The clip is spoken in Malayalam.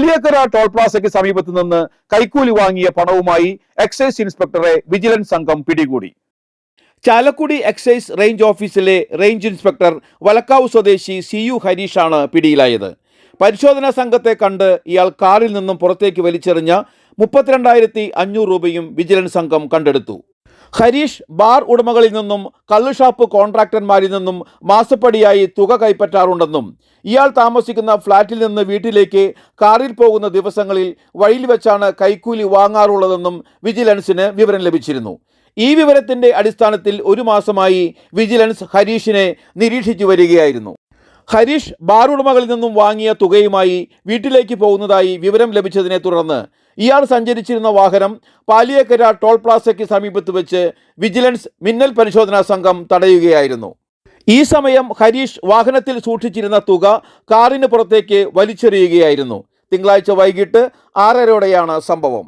പാലിയേക്കര ടോൾ പ്ലാസയ്ക്ക് സമീപത്ത് നിന്ന് കൈക്കൂലി വാങ്ങിയ പണവുമായി എക്സൈസ് ഇൻസ്പെക്ടറെ വിജിലൻസ് സംഘം പിടികൂടി. ചാലക്കുടി എക്സൈസ് റേഞ്ച് ഓഫീസിലെ റേഞ്ച് ഇൻസ്പെക്ടർ വലക്കാവ് സ്വദേശി CU ഹരീഷാണ് പിടിയിലായത്. പരിശോധനാ സംഘത്തെ കണ്ട് ഇയാൾ കാറിൽ നിന്നും പുറത്തേക്ക് വലിച്ചെറിഞ്ഞ 32,500 രൂപയും വിജിലൻസ് സംഘം കണ്ടെടുത്തു. ഹരീഷ് ബാർ ഉടമകളിൽ നിന്നും കള്ളുഷാപ്പ് കോൺട്രാക്ടർമാരിൽ നിന്നും മാസപ്പടിയായി തുക കൈപ്പറ്റാറുണ്ടെന്നും ഇയാൾ താമസിക്കുന്ന ഫ്ളാറ്റിൽ നിന്ന് വീട്ടിലേക്ക് കാറിൽ പോകുന്ന ദിവസങ്ങളിൽ വഴിയിൽ വെച്ചാണ് കൈക്കൂലി വാങ്ങാറുള്ളതെന്നും വിജിലൻസിന് വിവരം ലഭിച്ചിരുന്നു. ഈ വിവരത്തിന്റെ അടിസ്ഥാനത്തിൽ 1 മാസമായി വിജിലൻസ് ഹരീഷിനെ നിരീക്ഷിച്ചു വരികയായിരുന്നു. ഹരീഷ് ബാർ ഉടമകളിൽ നിന്നും വാങ്ങിയ തുകയുമായി വീട്ടിലേക്ക് പോകുന്നതായി വിവരം ലഭിച്ചതിനെ തുടർന്ന് ഇയാൾ സഞ്ചരിച്ചിരുന്ന വാഹനം പാലിയേക്കര ടോൾ പ്ലാസയ്ക്ക് സമീപത്ത് വെച്ച് വിജിലൻസ് മിന്നൽ പരിശോധനാ സംഘം തടയുകയായിരുന്നു. ഈ സമയം ഹരീഷ് വാഹനത്തിൽ സൂക്ഷിച്ചിരുന്ന തുക കാറിന് പുറത്തേക്ക് വലിച്ചെറിയുകയായിരുന്നു. തിങ്കളാഴ്ച വൈകിട്ട് 6:30യോടെയാണ് സംഭവം.